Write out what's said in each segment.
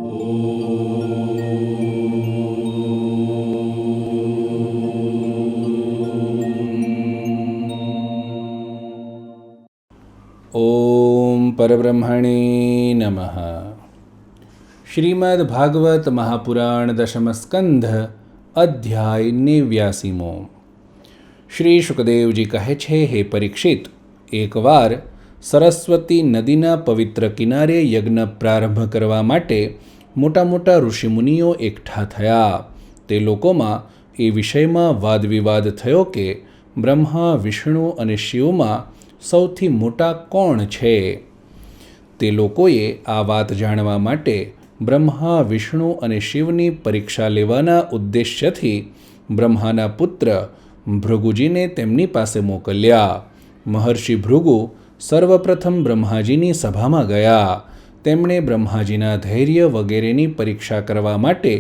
ઓમ પરબ્રહ્મણે નમઃ. શ્રીમદ્ ભાગવત મહાપુરાણ દશમ સ્કંધ અધ્યાય 89. શ્રી શુકદેવજી કહે છે, હે પરીક્ષિત, એકવાર સરસ્વતી નદીના પવિત્ર કિનારે યજ્ઞ પ્રારંભ કરવા માટે મોટા મોટા ઋષિમુનિઓ એકઠા થયા. તે લોકોમાં એ વિષયમાં વાદવિવાદ થયો કે બ્રહ્મા, વિષ્ણુ અને શિવમાં સૌથી મોટા કોણ છે. તે લોકોએ આ વાત જાણવા માટે બ્રહ્મા, વિષ્ણુ અને શિવની પરીક્ષા લેવાના ઉદ્દેશ્યથી બ્રહ્માના પુત્ર ભૃગુજીને તેમની પાસે મોકલ્યા. મહર્ષિ ભૃગુ સર્વપ્રથમ બ્રહ્માજીની સભામાં ગયા. તેમણે બ્રહ્માજીના ધૈર્ય વગેરેની પરીક્ષા કરવા માટે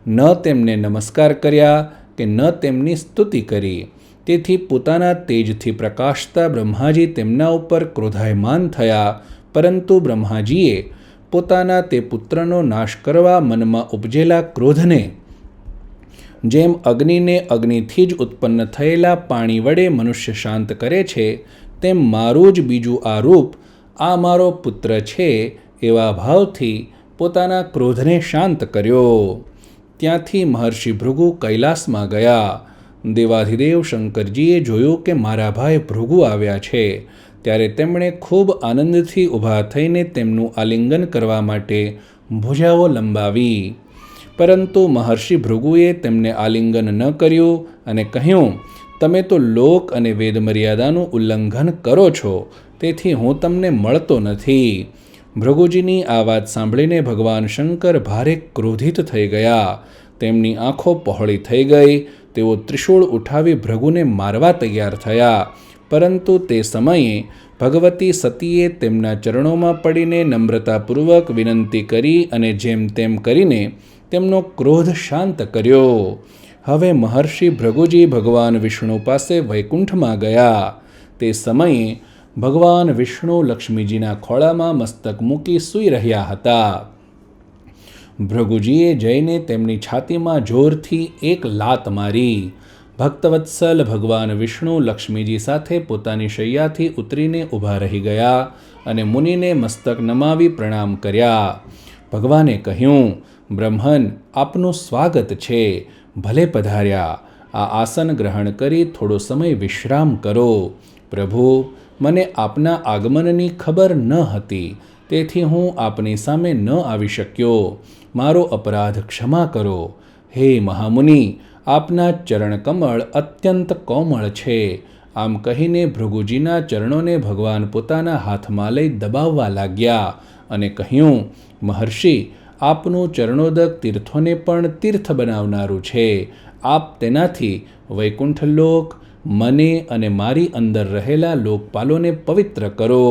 ન તેમને નમસ્કાર કર્યા કે ન તેમની સ્તુતિ કરી. તેથી પોતાના તેજથી પ્રકાશતા બ્રહ્માજી તેમના ઉપર ક્રોધાયમાન થયા. પરંતુ બ્રહ્માજીએ પોતાના તે પુત્રનો નાશ કરવા મનમાં ઉપજેલા ક્રોધને જેમ અગ્નિને અગ્નિથી જ ઉત્પન્ન થયેલા પાણી વડે મનુષ્ય શાંત કરે છે, તેમ મારું જ બીજું આ રૂપ આ મારો પુત્ર છે એવા ભાવથી પોતાના ક્રોધને શાંત કર્યો. ત્યાંથી મહર્ષિ ભૃગુ કૈલાસમાં ગયા. દેવાધિદેવ શંકરજીએ જોયું કે મારા ભાઈ ભૃગુ આવ્યા છે, ત્યારે તેમણે ખૂબ આનંદથી ઊભા થઈને તેમનું આલિંગન કરવા માટે ભુજાઓ લંબાવી. પરંતુ મહર્ષિ ભૃગુએ તેમને આલિંગન ન કર્યું અને કહ્યું, તમે તો લોક અને વેદ મર્યાદાનું ઉલ્લંઘન કરો છો, તેથી હું તમને મળતો નથી. ભૃગુજીની આ વાત સાંભળીને ભગવાન શંકર ભારે ક્રોધિત થઈ ગયા. તેમની આંખો પહોળી થઈ ગઈ. તેઓ ત્રિશૂળ ઉઠાવી ભૃગુને મારવા તૈયાર થયા. પરંતુ તે સમયે ભગવતી સતીએ તેમના ચરણોમાં પડીને નમ્રતાપૂર્વક વિનંતી કરી અને જેમ તેમ કરીને તેમનો ક્રોધ શાંત કર્યો. હવે મહર્ષિ ભૃગુજી ભગવાન વિષ્ણુ પાસે વૈકુંઠમાં ગયા. તે સમયે ભગવાન વિષ્ણુ લક્ષ્મીજીના ખોળામાં મસ્તક મૂકી સૂઈ રહ્યા હતા. ભૃગુજીએ જઈને તેમની છાતીમાં જોરથી એક લાત મારી. ભક્તવત્સલ ભગવાન વિષ્ણુ લક્ષ્મીજી સાથે પોતાની શૈયાથી ઉતરીને ઊભા રહી ગયા અને મુનિને મસ્તક નમાવી પ્રણામ કર્યા. ભગવાને કહ્યું, બ્રહ્મન, આપનું સ્વાગત છે, ભલે પધાર્યા. આ આસન ગ્રહણ કરી થોડો સમય વિશ્રામ કરો. પ્રભુ, મને આપના આગમનની ખબર ન હતી, તેથી હું આપની સામે ન આવી શક્યો. મારો અપરાધ ક્ષમા કરો. હે મહામુનિ, આપના ચરણકમળ અત્યંત કોમળ છે. આમ કહીને ભૃગુજીના ચરણોને ભગવાન પોતાના હાથમાં લઈ દબાવવા લાગ્યા અને કહ્યું, મહર્ષિ, આપનું ચરણોદક તીર્થોને પણ તીર્થ બનાવનારું છે. આપ તેનાથી વૈકુંઠ લોક, મને અને મારી અંદર રહેલા લોકપાલોને પવિત્ર કરો.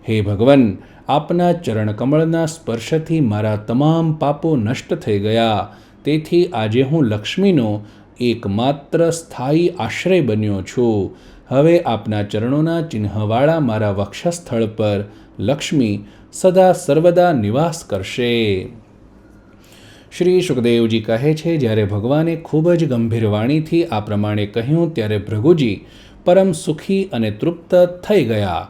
હે ભગવાન, આપના ચરણકમળના સ્પર્શથી મારા તમામ પાપો નષ્ટ થઈ ગયા. તેથી આજે હું લક્ષ્મીનો એકમાત્ર સ્થાયી આશ્રય બન્યો છું. હવે આપના ચરણોના ચિહ્નવાળા મારા વક્ષસ્થળ પર લક્ષ્મી સદા સર્વદા નિવાસ કરશે. શ્રી શુકદેવજી કહે છે, જ્યારે ભગવાને ખૂબ જ ગંભીર વાણીથી આ પ્રમાણે કહ્યું, ત્યારે ભૃગુજી પરમ સુખી અને તૃપ્ત થઈ ગયા.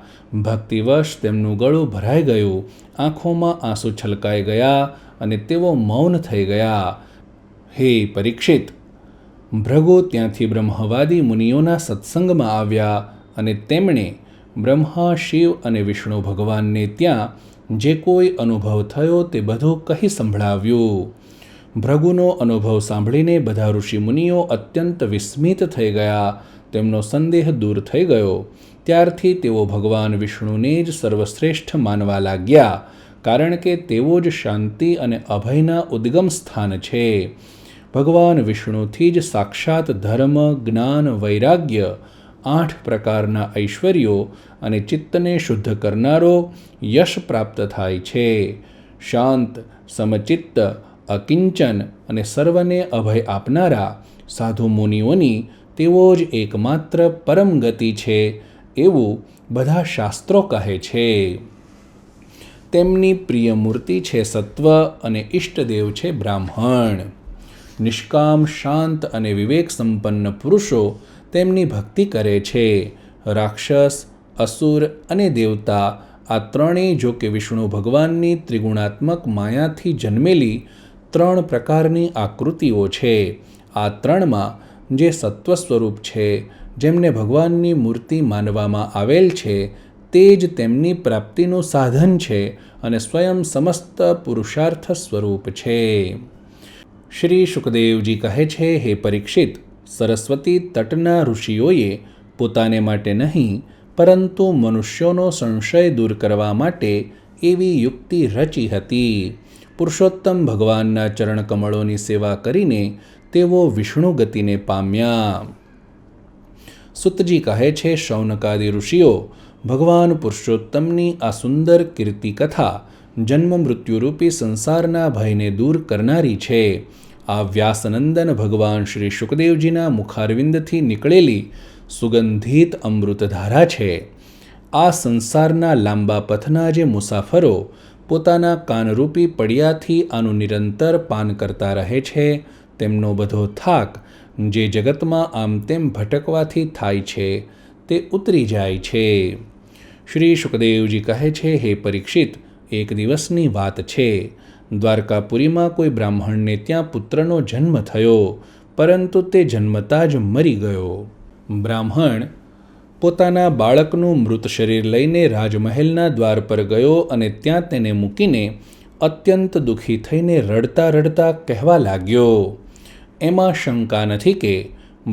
ભક્તિવશ તેમનું ગળું ભરાઈ ગયું, આંખોમાં આંસુ છલકાઈ ગયા અને તેઓ મૌન થઈ ગયા. હે પરીક્ષિત, ભૃગુ ત્યાંથી બ્રહ્મવાદી મુનિઓના સત્સંગમાં આવ્યા અને તેમણે બ્રહ્મા, શિવ અને વિષ્ણુ ભગવાનને ત્યાં જે કોઈ અનુભવ થયો તે બધું કહી સંભળાવ્યું. ભૃગુનો અનુભવ સાંભળીને બધા ઋષિમુનિઓ અત્યંત વિસ્મિત થઈ ગયા. તેમનો સંદેહ દૂર થઈ ગયો. ત્યારથી તેઓ ભગવાન વિષ્ણુને જ સર્વશ્રેષ્ઠ માનવા લાગ્યા, કારણ કે તેઓ જ શાંતિ અને અભયના ઉદ્ગમ સ્થાન છે. ભગવાન વિષ્ણુથી જ સાક્ષાત ધર્મ, જ્ઞાન, વૈરાગ્ય, 8 પ્રકારના ઐશ્વર્યો અને ચિત્તને શુદ્ધ કરનારો યશ પ્રાપ્ત થાય છે. શાંત, સમચિત્ત, અકિંચન અને સર્વને અભય આપનારા સાધુ મુનિઓની તેઓ જ એકમાત્ર પરમ ગતિ છે એવું બધા શાસ્ત્રો કહે છે. તેમની પ્રિય મૂર્તિ છે સત્વ અને ઈષ્ટદેવ છે બ્રાહ્મણ. નિષ્કામ, શાંત અને વિવેક સંપન્ન પુરુષો તેમની ભક્તિ કરે છે. રાક્ષસ, અસુર અને દેવતા આ ત્રણેય જો કે વિષ્ણુ ભગવાનની ત્રિગુણાત્મક માયાથી જન્મેલી 3 પ્રકારની આકૃતિઓ છે. આ 3માં જે સત્વ સ્વરૂપ છે, જેમને ભગવાનની મૂર્તિ માનવામાં આવેલ છે, તે જ તેમની પ્રાપ્તિનું સાધન છે અને સ્વયં સમસ્ત પુરુષાર્થ સ્વરૂપ છે. શ્રી શુકદેવજી કહે છે, હે પરીક્ષિત, સરસ્વતી તટના ઋષિઓએ પોતાને માટે નહીં પરંતુ મનુષ્યોનો સંશય દૂર કરવા માટે એવી યુક્તિ રચી હતી. પુરુષોત્તમ ભગવાનના ચરણકમળોની સેવા કરીને તેઓ વિષ્ણુ ગતિને પામ્યા. સુતજી કહે છે, શૌનકાદિ ઋષિઓ ભગવાન પુરુષોત્તમની આ સુંદર કીર્તિ કથા જન્મ મૃત્યુરૂપી સંસારના ભયને દૂર કરનારી છે. આ વ્યાસનંદન ભગવાન શ્રી શુકદેવજીના મુખારવિંદથી નીકળેલી સુગંધિત અમૃતધારા છે. આ સંસારના લાંબા પથના જે મુસાફરો પોતાના કાનરૂપી પડિયાથી આનું નિરંતર પાન કરતા રહે છે, તેમનો બધો થાક જે જગતમાં આમ તેમ ભટકવાથી થાય છે, તે ઉતરી જાય છે. શ્રી શુકદેવજી કહે છે, હે પરીક્ષિત, એક દિવસની વાત છે. દ્વારકાપુરીમાં કોઈ બ્રાહ્મણને ત્યાં પુત્રનો જન્મ થયો, પરંતુ તે જન્મતા જ મરી ગયો. બ્રાહ્મણ પોતાના બાળકનું મૃત શરીર લઈને રાજમહેલના દ્વાર પર ગયો અને ત્યાં તેને મૂકીને અત્યંત દુઃખી થઈને રડતા રડતા કહેવા લાગ્યો, એમાં શંકા નથી કે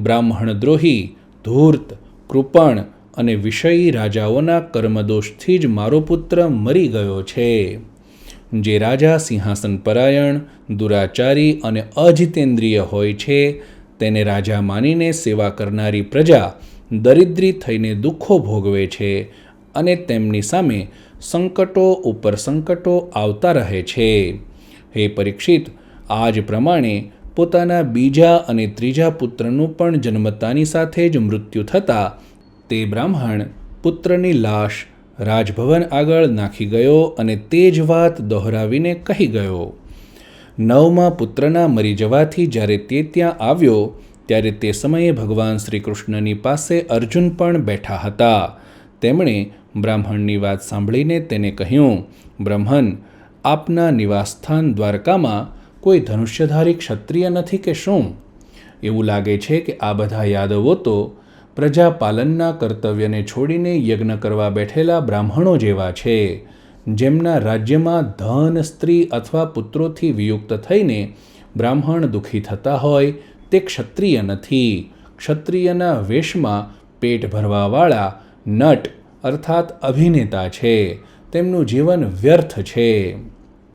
બ્રાહ્મણદ્રોહી, ધૂર્ત, કૃપણ અને વિષયી રાજાઓના કર્મદોષથી જ મારો પુત્ર મરી ગયો છે. જે રાજા સિંહાસન પરાયણ, દુરાચારી અને અજિતેન્દ્રિય હોય છે, તેને રાજા માનીને સેવા કરનારી પ્રજા દરિદ્રી થઈને દુઃખો ભોગવે છે અને તેમની સામે સંકટો ઉપર સંકટો આવતા રહે છે. હે પરીક્ષિત, આ જ પ્રમાણે પોતાના બીજા અને ત્રીજા પુત્રનું પણ જન્મતાની સાથે જ મૃત્યુ થતાં તે બ્રાહ્મણ પુત્રની લાશ રાજભવન આગળ નાખી ગયો અને તે જ વાત દોહરાવીને કહી ગયો. 9મા પુત્રના મરી જવાથી જ્યારે તે ત્યાં આવ્યો ત્યારે તે સમયે ભગવાન શ્રી કૃષ્ણની પાસે અર્જુન પણ બેઠા હતા. તેમણે બ્રાહ્મણની વાત સાંભળીને તેને કહ્યું, બ્રહ્મન, આપના નિવાસસ્થાન દ્વારકામાં કોઈ ધનુષ્યધારી ક્ષત્રિય નથી કે શું? એવું લાગે છે કે આ બધા યાદવો તો પ્રજાપાલનના કર્તવ્યને છોડીને યજ્ઞ કરવા બેઠેલા બ્રાહ્મણો જેવા છે, જેમના રાજ્યમાં ધન, સ્ત્રી અથવા પુત્રોથી વિયુક્ત થઈને બ્રાહ્મણ દુઃખી થતા હોય તે ક્ષત્રિય નથી. ક્ષત્રિયના વેશમાં પેટ ભરવાવાળા નટ અર્થાત અભિનેતા છે. તેમનું જીવન વ્યર્થ છે.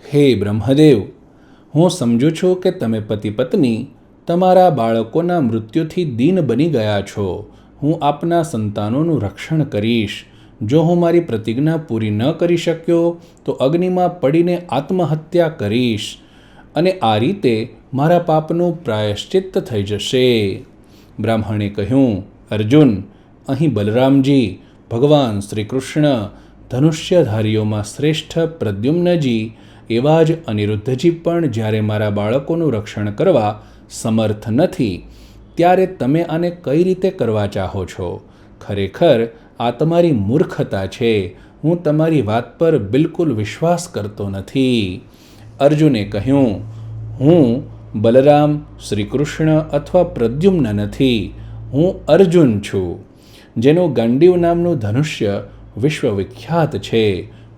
હે બ્રહ્મદેવ, હું સમજું છું કે તમે પતિ પત્ની તમારા બાળકોના મૃત્યુથી દીન બની ગયા છો. હું આપના સંતાનોનું રક્ષણ કરીશ. જો હું મારી પ્રતિજ્ઞા પૂરી ન કરી શક્યો તો અગ્નિમાં પડીને આત્મહત્યા કરીશ અને આ રીતે મારા પાપનું પ્રાયશ્ચિત્ત થઈ જશે. બ્રાહ્મણે કહ્યું, અર્જુન, અહીં બલરામજી, ભગવાન શ્રી કૃષ્ણ, ધનુષ્યધારીઓમાં શ્રેષ્ઠ પ્રદ્યુમ્નજી, એવા જ અનિરુદ્ધજી પણ જ્યારે મારા બાળકોનું રક્ષણ કરવા સમર્થ નથી, ત્યારે તમે આને કઈ રીતે કરવા ચાહો છો? ખરેખર આ તમારી મૂર્ખતા છે. હું તમારી વાત પર બિલકુલ વિશ્વાસ કરતો નથી. અર્જુને કહ્યું, હું બલરામ, શ્રી કૃષ્ણ અથવા પ્રદ્યુમ્ન નથી. હું અર્જુન છું, જેનું ગાંડીવ નામનું ધનુષ્ય વિશ્વવિખ્યાત છે.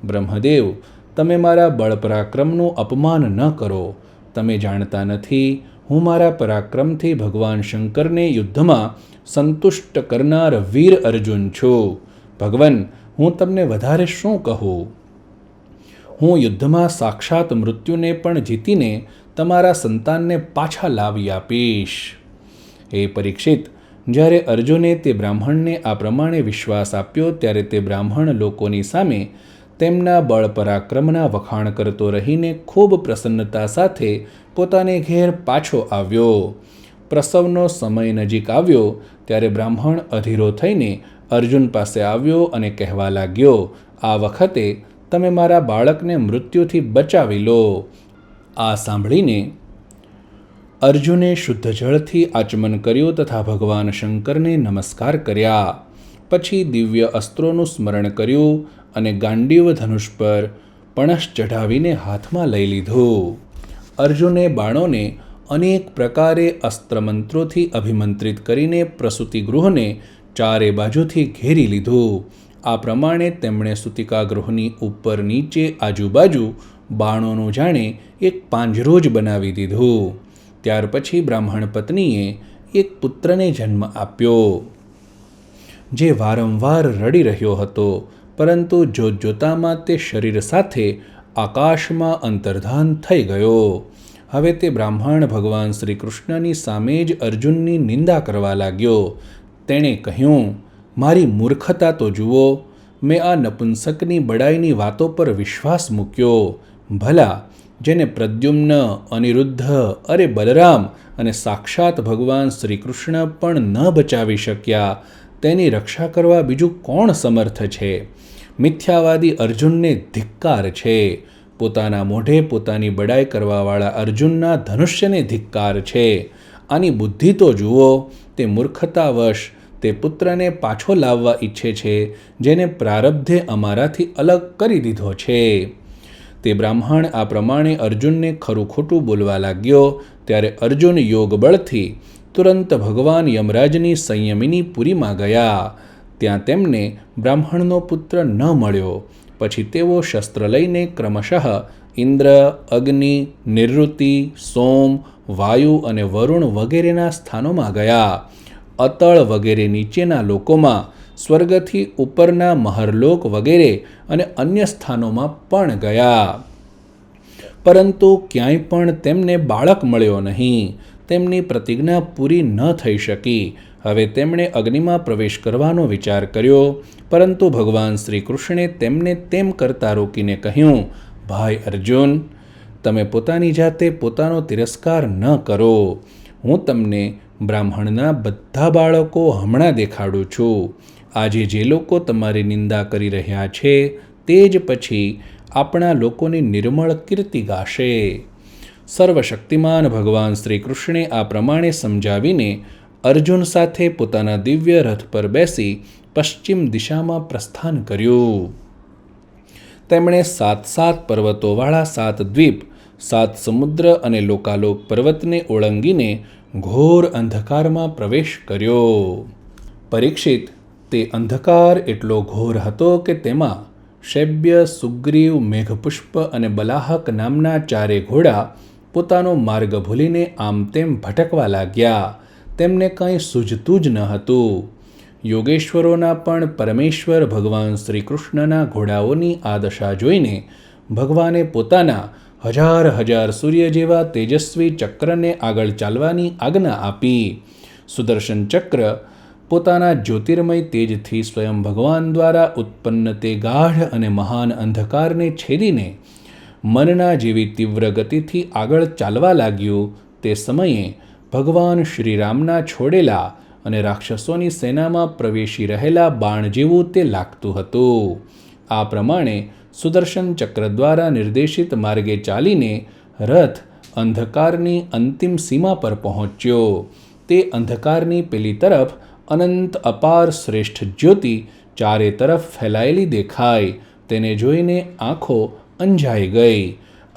બ્રહ્મદેવ, તમે મારા બળ પરાક્રમનું અપમાન ન કરો. તમે જાણતા નથી, હું મારા પરાક્રમથી ભગવાન શંકરને યુદ્ધમાં સંતુષ્ટ કરનાર વીર અર્જુન છું. ભગવાન, હું તમને વધારે શું કહું? હું યુદ્ધમાં સાક્ષાત મૃત્યુને પણ જીતીને તમારા સંતાનને પાછા લાવી આપીશ. હે પરીક્ષિત, જ્યારે અર્જુને તે બ્રાહ્મણને આ પ્રમાણે વિશ્વાસ આપ્યો ત્યારે તે બ્રાહ્મણ લોકોની સામે તેમના બળ પરાક્રમના વખાણ કરતો રહીને ખૂબ પ્રસન્નતા સાથે પોતાને ઘેર પાછો આવ્યો. પ્રસવનો સમય નજીક આવ્યો ત્યારે બ્રાહ્મણ અધીરો થઈને અર્જુન પાસે આવ્યો અને કહેવા લાગ્યો, આ વખતે તમે મારા બાળકને મૃત્યુથી બચાવી લો. આ સાંભળીને અર્જુને શુદ્ધ જળથી આચમન કર્યું તથા ભગવાન શંકરને નમસ્કાર કર્યા. પછી દિવ્ય અસ્ત્રોનું સ્મરણ કર્યું અને ગાંડીવ ધનુષ પર પણશ ચઢાવીને હાથમાં લઈ લીધું. અર્જુને બાણોને અનેક પ્રકારે અસ્ત્રમંત્રોથી અભિમંત્રિત કરીને પ્રસૂતિગૃહને ચારે બાજુથી ઘેરી લીધું. આ પ્રમાણે તેમણે સૂતિકાગૃહની ઉપર નીચે આજુબાજુ બાણોનું જાણે એક પાંજરો જ બનાવી દીધું. ત્યાર પછી બ્રાહ્મણ પત્નીએ એક પુત્રને જન્મ આપ્યો, જે વારંવાર રડી રહ્યો હતો, પરંતુ જોતજોતામાં તે શરીર સાથે આકાશમાં અંતર્ધાન થઈ ગયો. હવે તે બ્રાહ્મણ ભગવાન શ્રી કૃષ્ણની સામે જ અર્જુનની નિંદા કરવા લાગ્યો. તેણે કહ્યું, મારી મૂર્ખતા તો જુઓ, મેં આ નપુંસકની બડાઈની વાતો પર વિશ્વાસ મૂક્યો. ભલા જેને પ્રદ્યુમ્ન, અનિરુદ્ધ, અરે બલરામ અને સાક્ષાત ભગવાન શ્રી કૃષ્ણ પણ ન બચાવી શક્યા, તેની રક્ષા કરવા બીજું કોણ સમર્થ છે? મિથ્યાવાદી અર્જુનને ધિક્કાર છે. પોતાના મોઢે પોતાની બડાઈ કરવાવાળા અર્જુનના ધનુષ્યને ધિક્કાર છે. આની બુદ્ધિ તો જુઓ. તે મૂર્ખતાવશ તે પુત્રને પાછો લાવવા ઈચ્છે છે, જેને પ્રારબ્ધે અમારાથી અલગ કરી દીધો છે. તે બ્રાહ્મણ આ પ્રમાણે અર્જુનને ખરું ખોટું બોલવા લાગ્યો. ત્યારે અર્જુન યોગ બળથી તુરંત ભગવાન યમરાજની સંયમિની પુરીમાં ગયા. ત્યાં તેમને બ્રાહ્મણનો પુત્ર ન મળ્યો. પછી તેઓ શસ્ત્ર લઈને ક્રમશઃ ઇન્દ્ર, અગ્નિ, નિવૃત્તિ, સોમ, વાયુ અને વરુણ વગેરેના સ્થાનોમાં ગયા. અતળ વગેરે નીચેના લોકોમાં, સ્વર્ગથી ઉપરના મહરલોક વગેરે અને અન્ય સ્થાનોમાં પણ ગયા, પરંતુ ક્યાંય પણ તેમને બાળક મળ્યો નહીં. તેમની પ્રતિજ્ઞા પૂરી ન થઈ શકી. હવે તેમણે અગ્નિમાં પ્રવેશ કરવાનો વિચાર કર્યો, પરંતુ ભગવાન શ્રી કૃષ્ણે તેમને તેમ કરતા રોકીને કહ્યું, ભાઈ અર્જુન, તમે પોતાની જાતે પોતાનો તિરસ્કાર ન કરો. હું તમને બ્રાહ્મણના બધા બાળકો હમણાં દેખાડું છું. આજે જે લોકો તમારી નિંદા કરી રહ્યા છે, તે જ પછી આપણા લોકોની નિર્મળ કીર્તિ ગાશે. સર્વશક્તિમાન ભગવાન શ્રી કૃષ્ણે આ પ્રમાણે સમજાવીને અર્જુન સાથે પોતાના દિવ્ય રથ પર બેસી પશ્ચિમ દિશામાં પ્રસ્થાન કર્યું. તેમણે 7 પર્વતોવાળા 7 દ્વીપ, 7 સમુદ્ર અને લોકાલોક પર્વતને ઓળંગીને ઘોર અંધકારમાં પ્રવેશ કર્યો. પરીક્ષિત, તે અંધકાર એટલો ઘોર હતો કે તેમાં શૈબ્ય, સુગ્રીવ, મેઘપુષ્પ અને બલાહક નામના 4 ઘોડા પોતાનો માર્ગ ભૂલીને આમ તેમ ભટકવા લાગ્યા. તેમને કંઈ સૂઝતું જ ન હતું. યોગેશ્વરોના પણ પરમેશ્વર ભગવાન શ્રી કૃષ્ણના ઘોડાઓની આ દશા જોઈને ભગવાને પોતાના 1000 સૂર્ય જેવા તેજસ્વી ચક્રને આગળ ચાલવાની આજ્ઞા આપી. સુદર્શન ચક્ર પોતાના જ્યોતિર્મય તેજથી સ્વયં ભગવાન દ્વારા ઉત્પન્ન તે ગાઢ અને મહાન અંધકારને છેદીને મનના જેવી તીવ્ર ગતિથી આગળ ચાલવા લાગ્યું. તે સમયે ભગવાન શ્રીરામના છોડેલા અને રાક્ષસોની સેનામાં પ્રવેશી રહેલા બાણ જેવું તે લાગતું હતું. આ પ્રમાણે સુદર્શન ચક્ર દ્વારા નિર્દેશિત માર્ગે ચાલીને રથ અંધકારની અંતિમ સીમા પર પહોંચ્યો. તે અંધકારની પેલી તરફ અનંત અપાર શ્રેષ્ઠ જ્યોતિ 4 તરફ ફેલાયેલી દેખાઈ. તેને જોઈને આંખો અંજાઈ ગઈ.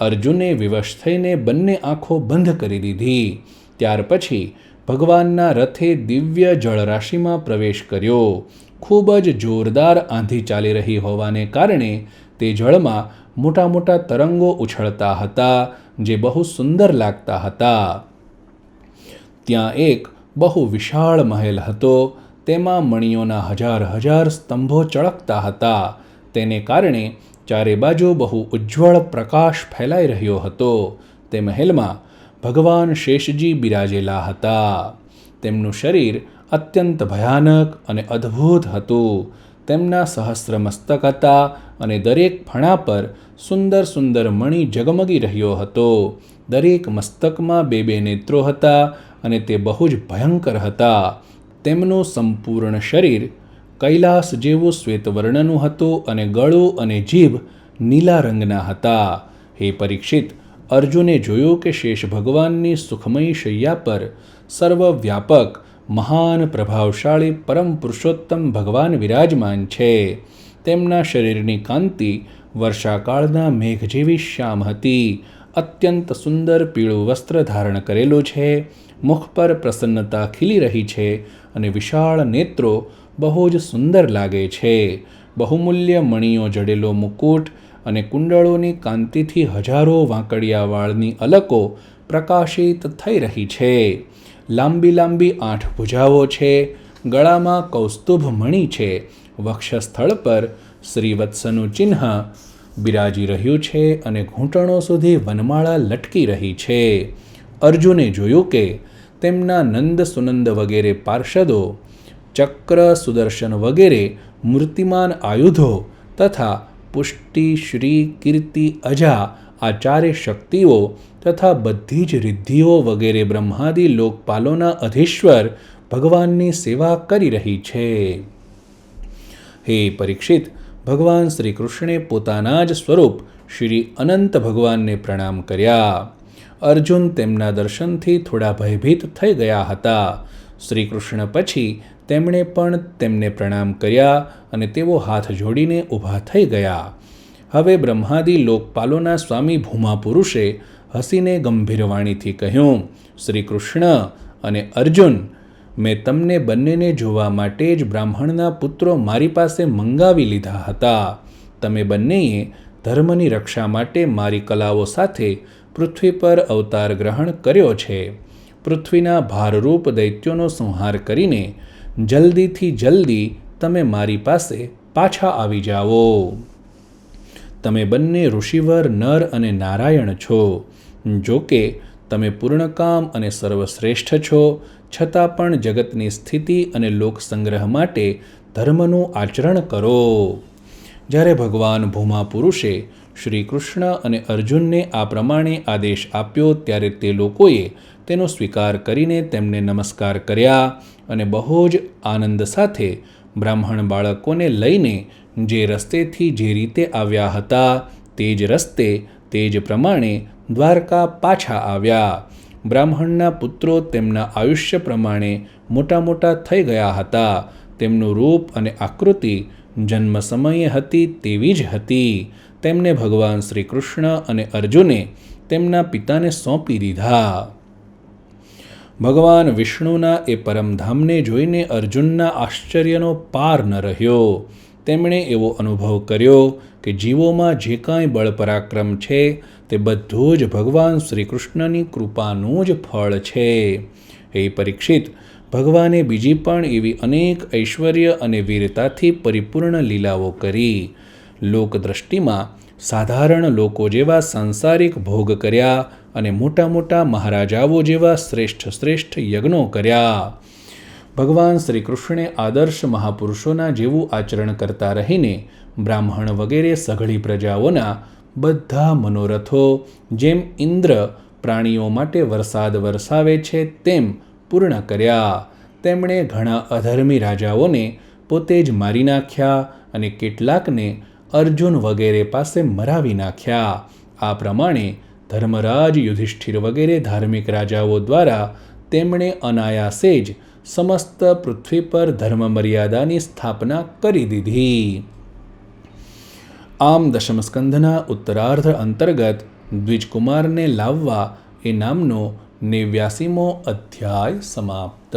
અર્જુને વિવશ થઈને બંને આંખો બંધ કરી દીધી. ત્યાર પછી ભગવાનના રથે દિવ્ય જળરાશિમાં પ્રવેશ કર્યો. ખૂબ જ જોરદાર આંધી ચાલી રહી હોવાને કારણે તે જળમાં મોટા મોટા તરંગો ઉછળતા હતા, જે બહુ સુંદર લાગતા હતા. ત્યાં એક બહુ વિશાળ મહેલ હતો. તેમાં મણિયોના 1000 સ્તંભો ચળકતા હતા. તેને કારણે 4 બાજુ બહુ ઉજ્જવળ પ્રકાશ ફેલાઈ રહ્યો હતો. તે મહેલમાં ભગવાન શેષજી બિરાજેલા હતા. તેમનું શરીર અત્યંત ભયાનક અને અદ્ભુત હતું. તેમના સહસ્ર મસ્તક હતા અને દરેક ફણા પર સુંદર સુંદર મણિ જગમગી રહ્યો હતો. દરેક મસ્તકમાં 2 નેત્રો હતા અને તે બહુ જ ભયંકર હતા. તેમનું સંપૂર્ણ શરીર કૈલાસ જેવું શ્વેતવર્ણનું હતું અને ગળું અને જીભ નીલા રંગના હતા. હે પરીક્ષિત, અર્જુને જોયું કે શેષ ભગવાનની સુખમયી શૈયા પર સર્વવ્યાપક મહાન પ્રભાવશાળી પરમ પુરુષોત્તમ ભગવાન વિરાજમાન છે. તેમના શરીરની કાંતિ વર્ષાકાળના મેઘ જેવી શ્યામ હતી. અત્યંત સુંદર પીળું વસ્ત્ર ધારણ કરેલું છે. મુખ પર પ્રસન્નતા ખીલી રહી છે અને વિશાળ નેત્રો બહુ જ સુંદર લાગે છે. બહુમૂલ્ય મણીઓ જડેલો મુકુટ અને કુંડળોની કાંતિથી હજારો વાંકડિયા વાળની અલકો પ્રકાશિત થઈ રહી છે. લાંબી લાંબી 8 ભુજાઓ છે. ગળામાં કૌસ્તુભ મણિ છે. વક્ષસ્થળ પર શ્રીવત્સનું ચિહ્ન બિરાજી રહ્યું છે અને ઘૂંટણો સુધી વનમાળા લટકી રહી છે. અર્જુને જોયું કે તેમના નંદ સુનંદ વગેરે પાર્ષદો, ચક્ર, સુદર્શન વગેરે મૂર્તિમાન આયુધો તથા પુષ્ટિ, શ્રી, કીર્તિ, અજા આ ચારે શક્તિઓ તથા બધી જ રિદ્ધિઓ વગેરે બ્રહ્માદિ લોકપાલોના અધીશ્વર ભગવાનની સેવા કરી રહી છે. હે પરીક્ષિત, ભગવાન શ્રી કૃષ્ણે પોતાના જ સ્વરૂપ શ્રી અનંત ભગવાનને પ્રણામ કર્યા. અર્જુન તેમના દર્શનથી થોડા ભયભીત થઈ ગયા હતા. શ્રી કૃષ્ણ પછી તેમણે પણ તેમને પ્રણામ કર્યા અને તેઓ હાથ જોડીને ઊભા થઈ ગયા. હવે બ્રહ્માદિ લોકપાલોના સ્વામી ભૂમા પુરુષે હસીને ગંભીર વાણીથી કહ્યું, શ્રી કૃષ્ણ અને અર્જુન, મેં તમને બંનેને જોવા માટે જ બ્રાહ્મણના પુત્રો મારી પાસે મંગાવી લીધા હતા. તમે બંનેએ ધર્મની રક્ષા માટે મારી કલાઓ સાથે પૃથ્વી પર અવતાર ગ્રહણ કર્યો છે. પૃથ્વીના ભારરૂપ દૈત્યોનો સંહાર કરીને જલ્દીથી જલ્દી તમે મારી પાસે પાછા આવી જાઓ. તમે બંને ઋષિવર નર અને નારાયણ છો. જો કે તમે પૂર્ણકામ અને સર્વશ્રેષ્ઠ છો, છતાં પણ જગતની સ્થિતિ અને લોકસંગ્રહ માટે ધર્મનું આચરણ કરો. જ્યારે ભગવાન ભૂમા પુરુષે શ્રી કૃષ્ણ અને અર્જુનને આ પ્રમાણે આદેશ આપ્યો ત્યારે તે લોકોએ તેનો સ્વીકાર કરીને તેમને નમસ્કાર કર્યા અને બહુ જ આનંદ સાથે બ્રાહ્મણ બાળકોને લઈને જે રસ્તેથી જે રીતે આવ્યા હતા તે જ રસ્તે તે જ પ્રમાણે દ્વારકા પાછા આવ્યા. બ્રાહ્મણના પુત્રો તેમના આયુષ્ય પ્રમાણે મોટા મોટા થઈ ગયા હતા. તેમનું રૂપ અને આકૃતિ જન્મ સમયે હતી તેવી જ હતી. તેમને ભગવાન શ્રી કૃષ્ણ અને અર્જુને તેમના પિતાને સોંપી દીધા. ભગવાન વિષ્ણુના એ પરમધામને જોઈને અર્જુનના આશ્ચર્યનો પાર ન રહ્યો. તેમણે એવો અનુભવ કર્યો કે જીવોમાં જે કાંઈ બળ પરાક્રમ છે તે બધું જ ભગવાન શ્રી કૃષ્ણની કૃપાનું જ ફળ છે. હે પરીક્ષિત, ભગવાને બીજી પણ એવી અનેક ઐશ્વર્ય અને વીરતાથી પરિપૂર્ણ લીલાઓ કરી. લોકદ્રષ્ટિમાં સાધારણ લોકો જેવા સાંસારિક ભોગ કર્યા અને મોટા મોટા મહારાજાઓ જેવા શ્રેષ્ઠ શ્રેષ્ઠ યજ્ઞો કર્યા. ભગવાન શ્રી કૃષ્ણે આદર્શ મહાપુરુષોના જેવું આચરણ કરતા રહીને બ્રાહ્મણ વગેરે સઘળી પ્રજાઓના બધા મનોરથો જેમ ઇન્દ્ર પ્રાણીઓ માટે વરસાદ વરસાવે છે તેમ પૂર્ણ કર્યા. તેમણે ઘણા અધર્મી રાજાઓને પોતે જ મારી નાખ્યા અને કેટલાકને અર્જુન વગેરે પાસે મરાવી નાખ્યા. આ પ્રમાણે ધર્મરાજ, યુધિષ્ઠિર વગેરે ધાર્મિક રાજાઓ દ્વારા તેમણે અનાયાસે જ સમસ્ત પૃથ્વી પર ધર્મ મર્યાદાની સ્થાપના કરી દીધી. આમ દશમ સ્કંધના ઉત્તરાર્ધ અંતર્ગત દ્વિજકુમારને લાવવા એ નામનો 89મો અધ્યાય સમાપ્ત.